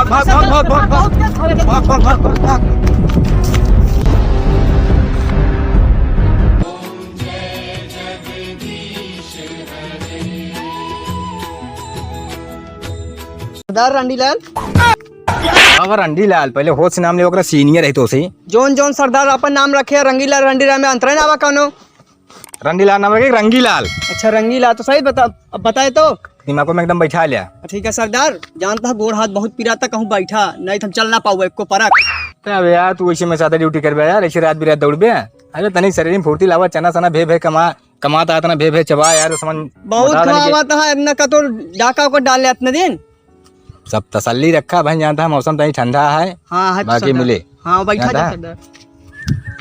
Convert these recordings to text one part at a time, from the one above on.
भाग भाग भाग भाग भाग भाग भाग भाग भाग। सरदार रंडीलाल। अब रंडीलाल पहले होश से नाम ले ओकरा सीनियर है तो सही। जोन जोन सरदार अपन नाम रखे रंगीलाल रंडीलाल में अंतर ना आवा कौनो। रंडीलाल नाम है रंगीलाल। अच्छा रंगीलाल तो सही बता, अब बताए तो दिमाग में एकदम बैठा लिया। ठीक है सरदार, जानता गोड़ हाथ बहुत पिराता, कहूँ बैठा नहीं तो हम चल ना पाऊ एक को परक। अबे यार तू ऐसे में ज्यादा ड्यूटी कर यार, ऐसे रात बिरात दौड़ बे। अरे तनी शरीर में फुर्ती लावा, चना सना भे भे कमाता है तना भे भे चबा यार समझ। बहुत खावा था न का तो डाका को डाल ले इतने दिन। सब तसल्ली रखा भाई, जानता है मौसम तनी ठंडा है। हाँ है बाकी मिले। हाँ बैठा जानता जा है? सरदार।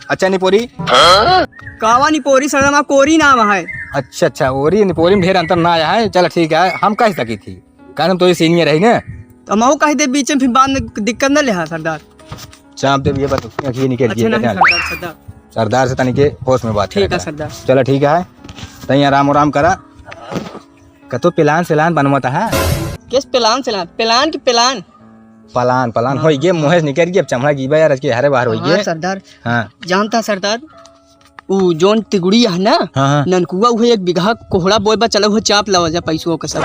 अच्छा निपोरी कावा निपोरी सरदार मा कोरी नाम है। अच्छा ओरी निपोरी में ढेर अंतर ना आया है। चल ठीक है, हम कह सकी थी कारण तो ये सीनियर है ना, तो महू कह दे बीच में फिर बाद में दिक्कत न ले हाँ सरदार। चाप दे ये बता ये निकल अच्छा नहीं गया सरदार सरदार। सरदार से तनी के होश में बात ठीक है सरदार। चलो ठीक है, तई आराम करा। कतो प्लान सेलान बनवाता है। किस प्लान से प्लान की प्लान पलान हो गए मुँह से निकल गई, अब चमड़ा गीबा यार के हरे बाहर हो हाँ गए। सरदार हाँ जानता सरदार वो जोन तिगुड़ी है ना हाँ ननकुआ वो 1 बीघा कोहड़ा बोए बा चलो वो चाप लवा जा पैसों का सब।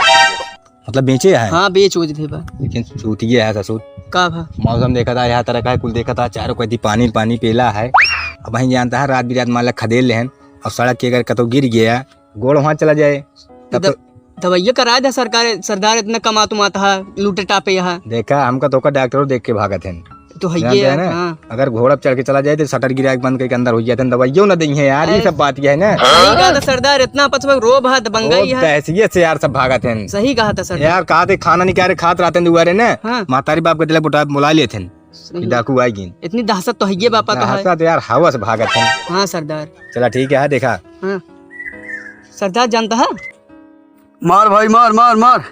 मतलब बेचे है। हाँ बेच उच भी बा। लेकिन सूतिए है ससुर। का भा मौसम देखा था यहाँ तरह का है, कुल देखा था चारों कदी पानी पानी पेला है। अब वहीं जानता है रात बिरात मान ला खदेड़ लेहन और सड़क के अगर कतो गिर गया गोड़ वहाँ चला जाए तब तो दवाइया करा दे सरकार सरदार इतना कमा तुमाता है लूटे टापे यहाँ। देखा हमका तो डॉक्टर देख के भागत है तो है जानते ये हैं ना। हाँ। अगर घोड़ा चढ़ के चला जाए तो शटर गिरा के बंद करके अंदर हो जाते हैं, दवाइयों ना देंगे यार, ये सब बात है ना। सही कहा था सरदार, इतना पछवा रोब है दबंगई है। हैसियत से यार सब भागत हैं। सही कहा था सरदार। यार कहा थे खाना नहीं रहे खात रहते दुआरे ना। हाँ। मातारी बाप के दिला बुटा बुला लिए थे डाकू आएगी। इतनी दहशत तो है ये बापा तो है। तो यार हवा से भागत है। हाँ सरदार। चला ठीक है देखा। हाँ सरदार जानता है मार भाई मार मार मार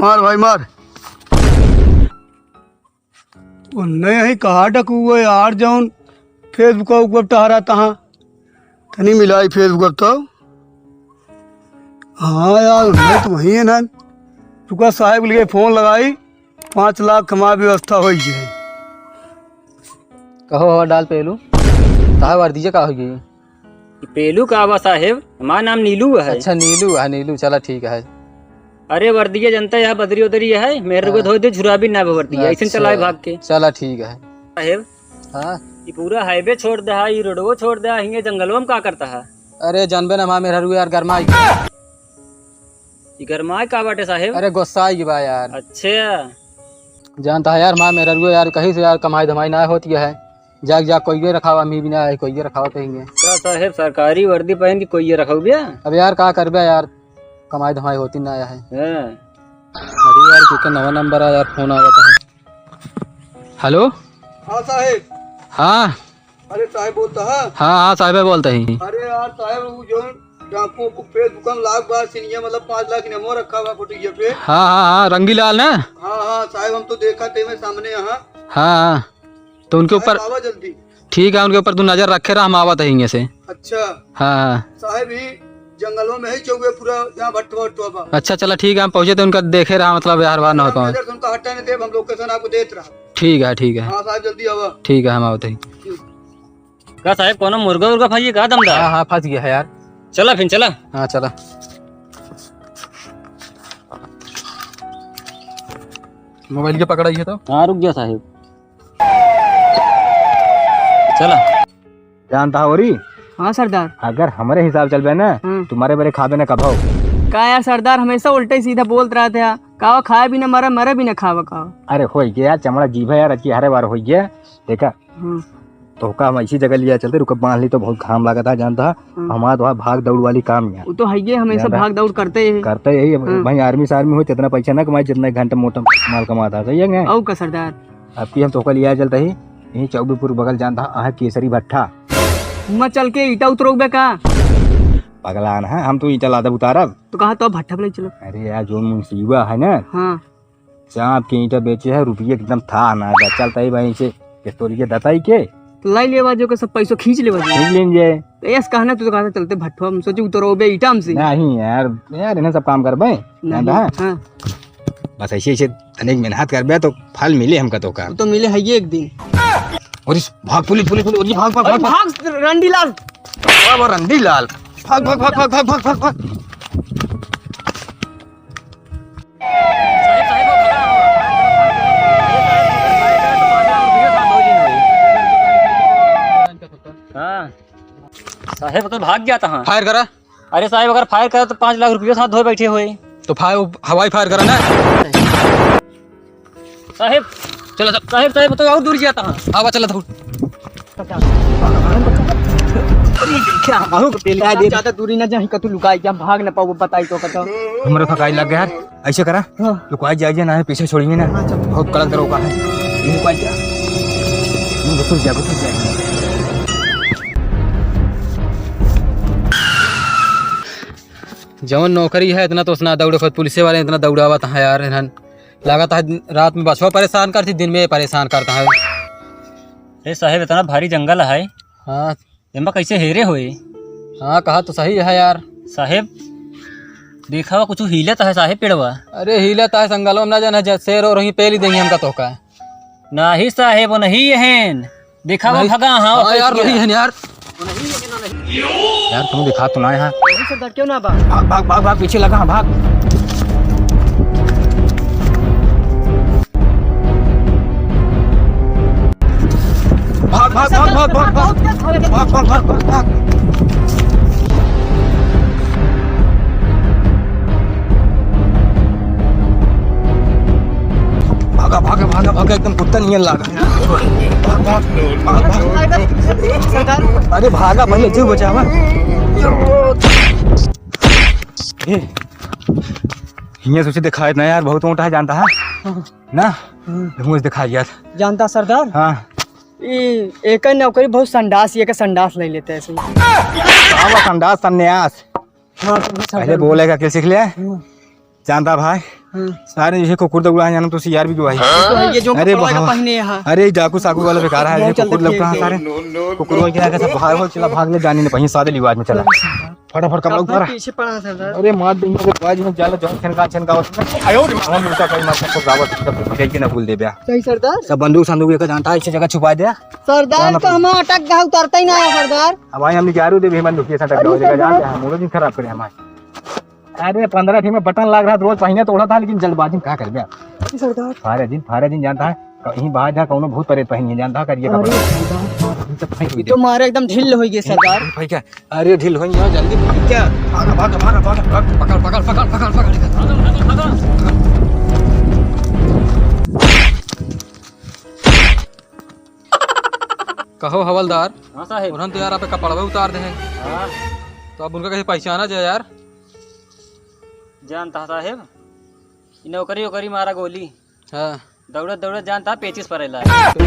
मार भाई मार। नहीं कहा डकू हुए यार जौन फेसबुक ऊपर टहरा तहाँ तनी मिलाई फेसबुक तो। हाँ यार उन्हें तो वही है ना, रुका साहब के लिए फोन लगाई 5 लाख कमा व्यवस्था हो जाए। कहो हवा डाल पेलू कहा वार दीजिए का होगी। पेलू का आवा साहेब, हमारा नाम नीलू है। अच्छा नीलू है, नीलू चला ठीक है। अरे वर्दिया जनता यहाँ बदरी उदरी है, मेरे को धो दे झुरा भी ना वर्दिया ऐसे चलाए भाग के। चला ठीक है। साहेब हाँ ये पूरा हाईवे छोड़ दे है, ये रोडवो छोड़ दे है, जंगलों में क्या करता है। अरे जानबे ना वहाँ मेरा यार गरमा ये गरमाए का बाटे साहेब। अरे गुस्सा की बा यार। अच्छा जानता है यार माँ मेरा यार कहीं से यार कमाई धमाई ना होती है, जाग जाग कोई रखा हुआ मी भी ना है, कोई रखा हुआ कहेंगे। क्या साहेब सरकारी वर्दी पहन के कोई ये रखो भैया। अब यार क्या करबे यार कमाई धमाई होती ना है। हाँ। अरे यार क्योंकि नवा नंबर है यार, फोन आ जाता है। हेलो हाँ साहेब। हाँ अरे साहेब बोलता है। हाँ साहब बोलते हैं। अरे यार साहेब वो जो डाकू को फेसबुक में लाख बार सीनियर मतलब 5 लाख नमो रखा हुआ फोटो पे। हाँ रंगीलाल ना। हाँ साहब हम तो देखा थे मैं सामने यहाँ। हाँ तो उनके ऊपर आवा जल्दी। ठीक है, उनके ऊपर तू नजर रखे रहा, हम आवत है से। अच्छा हाँ साहेब ही जंगलों में ही चौके पूरा यहाँ भट्टवा। अच्छा चला ठीक है, हम पहुंचे तो उनका देखे रहा, मतलब यार बार ना हो पाए। उनका हटा नहीं थे, हम लोकेशन आपको देते रहा। ठीक है हाँ साहब जल्दी आवा। ठीक है हम आवते हैं। क्या साहेब कौन मुर्गा उर्गा भाई का दमदार। हाँ फंस गया है यार। चला फिर चला। हाँ चला। मोबाइल के पकड़ाइए तो। हाँ रुक गया साहेब। चला जानता हो रही हाँ सरदार। अगर हमारे हिसाब चल ना तुम्हारे बड़े खाबे ना कभाओ। का यार सरदार हमेशा उल्टा ही सीधा बोलते रहते हैं, कावा खाया भी ना मरा मरा भी ना खावा कावा। अरे हो गया चमड़ा जीभ है यार, अच्छी हरे बार हो गया देखा। तो का हम इसी जगह लिया चलते रुक बांध ली तो बहुत घाम लगा था जानता। हमारा तो भाग दौड़ वाली काम यार। वो तो है हमेशा भाग दौड़ करते ही यही भाई आर्मी सार्मी हो जितना पैसा ना कमाए जितना घंटा मोटा माल कमाता सही है। औ का सरदार अब की हम तो लिया चलता ही यही चौबीपुर बगल जानता है केसरी भट्ठा मैं चल के ईटा उतरोगे का पगलान है, हम तो ईटा लादा उतारब तो कहा तो भट्ठा पे चलो। अरे यार जो मुंसीबा है ना हाँ चाप के ईटा बेचे है रुपये एकदम था ना चलता ही भाई से तोड़िए दताई के तो लाई लेवा जो के सब पैसों खींच लेवा लेंगे। तो यस कहना तू तो कहा चलते भट्ठा हम सोचे उतरोगे ईटा हमसे। नहीं यार यार इन्हें सब काम कर भाई। हाँ बस ऐसे ऐसे अनेक मेहनत कर तो फल मिले हमका तो का। तो मिले है ये एक दिन। और इस भाग पुलिस पुलिस पुलिस भाग भाग भाग भाग रंडीलाल। भाग रंडी लाल भाग भाग भाग भाग भाग भाग भाग भाग। हाँ साहेब तो भाग गया था। फायर करा। अरे साहेब अगर फायर करा तो 5 लाख रुपये साथ धोए बैठे हुए। तो हवाई फायर करा ना। साहेब चलो साहेब साहेब तो और दूर जाता हाँ। हवा चला था। ज्यादा दूरी ना जाही कतु लुकाई क्या भाग न पाओ बताई तो कतो। हमारे फकाई लग गया यार। ऐसे करा लुकाई जाइए ना पीछे छोड़िए ना। बहुत कड़क दरोगा है। ये लुकाई जा घुस जा घुस जा। जवन नौकरी है इतना तो उसना दौड़े खुद पुलिस वाले इतना दौड़ावत है यार। इन्हन लागत है रात में बसवा परेशान करती दिन में परेशान करता है। अरे साहेब इतना भारी जंगल है। हाँ एमा कैसे हेरे हुए। हाँ कहा तो सही है यार। साहेब देखा हुआ कुछ हिलत है साहेब पेड़वा। अरे हिलत है संगलों में ना जाना शेर और वहीं पेल ही देंगे हमका तो का। नहीं साहेब वो नहीं है। देखा हुआ भगा हाँ यार वही है यार। यार तुम दिखा तो ना यहाँ। सरदार क्यों ना भाग भाग भाग भाग भाग पीछे लगा भाग। भाग भाग भाग भाग भाग भाग भाग भाग भाग भाग भाग। भागा भागा भागा भागा एकदम कुत्ता नहीं लगा। भाग भाग भाग भाग। सरदार। अरे भागा भले जीव बचावा। हियाँ सोचे दिखाए ना यार बहुत मोटा है जानता है ना। मुझे दिखाई यार जानता सरदार हाँ। एक नौकरी बहुत संडास ये का संडास ले लेते हैं ऐसे ही। संडास संन्यास हाँ पहले बोलेगा क्या सीख लिया जानता भाई। सारे ये कुकुर दगुड़ा जाना तो यार भी गवाही। ये जो अरे कपड़ा का बाबा। पहने यहाँ अरे डाकू साकू वाला बेकार है ये कुकुर लोग कहाँ सारे कुकुर क्या कैसा बाहर हो चला भाग ले जाने ने पही सादे लिवाज में चला फटाफट कपड़ा उतारा। पीछे पड़ा सरदार। अरे मार देंगे तो बाज में जाला जो छनका छनका आयो हम उल्टा कहीं मार को गावत तब फेंक ना भूल दे बया सही सरदार। सब बंदूक संदूक एक जानता है इस जगह छुपा दे। सरदार तो हम अटक गया उतरता ही ना है सरदार। अब भाई हमने क्या रू दे बंदूक ये सटक हो जाएगा जानते हैं मूड दिन खराब करे हमारे। अरे 15 दिन में बटन लग रहा था रोज पहने तोड़ा था लेकिन जल्दबाजी में क्या कर गया सरदार। फारे दिन जानता है कहीं बाहर जा कौनो भूत प्रेत पहनिए जानता करिए कपड़ा तो मारे एकदम ढिल हो गए सरदार। भाई क्या अरे ढील हो जल्दी क्या भागा भागा भागा भागा पकड़ पकड़ पकड़ पकड़ पकड़। कहो हवलदार। हाँ साहेब। उन्होंने तो यार आप कपड़ा उतार दे हाँ तो अब उनका कैसे पहचाना जाए यार। जानता साहेब नौकरी वोकरी मारा गोली हाँ दौड़त दौड़त जानता पेचिस पर अला।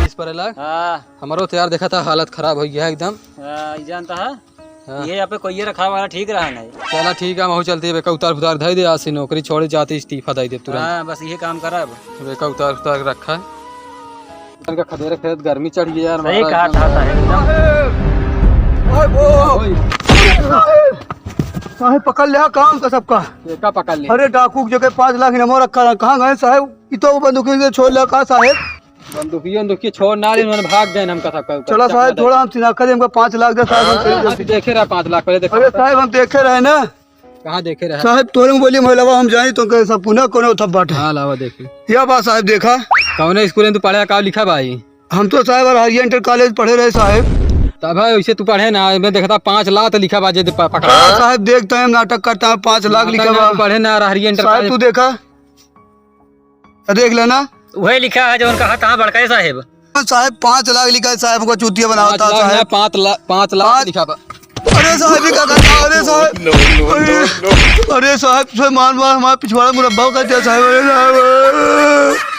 इस पर अलग हाँ हमारो तो यार देखा था हालत खराब हो गया एकदम। ये जानता है हाँ। ये यहाँ पे कोई रखा वाला ठीक रहा नहीं। चला ठीक है महू चलती है बेका उतार उतार धई दे आज से नौकरी छोड़े जाते इस्तीफा दे दे तुरंत। हाँ बस ये काम करा अब। बेका उतार उतार रखा है इनका खदेरे खेत गर्मी चढ़ गई यार। सही कहा था साहेब पकड़ लिया काम का सबका। बेका पकड़ ले। अरे डाकू की जगह 5 लाख इनाम रखा रहा कहाँ गए साहेब। ये तो बंदूकी से छोड़ लिया कहाँ साहेब। बंदूकी छोड़ ना उन्होंने भाग गए हमका सबका। चला साहेब थोड़ा हम सिनाखा दे हमको 5 लाख दे साहब। हम देखे रहे 5 लाख पहले देखो। अरे साहब हम देखे रहे ना कहाँ देखे रहे। साहब तोरे बोली महिला हम जानी तो कैसा पुनः कोनो थप बाटे। हाँ लावा देखे यह बात साहब देखा कौन स्कूल में तू पढ़ा का लिखा भाई। हम तो साहब हरिया इंटर कॉलेज पढ़े रहे साहब। तब भाई वैसे तू पढ़े ना मैं देखा था 5 लाख तो लिखा बाजे पकड़ा। साहब देखते हैं नाटक करता है 5 लाख लिखा हुआ पढ़े ना हरिया इंटर साहब तू देखा देख लेना वही लिखा है जो उनका हाथ कहाँ बड़का है साहेब। साहब 5 लाख लिखा है साहब को चूतिया बनाता साहब। 5 लाख लिखा बा। अरे साहब ये क्या करता है। अरे साहब अरे साहब मार मार हमारा पिछवाड़ा मुरब्बा कर दिया साहब। अरे साहब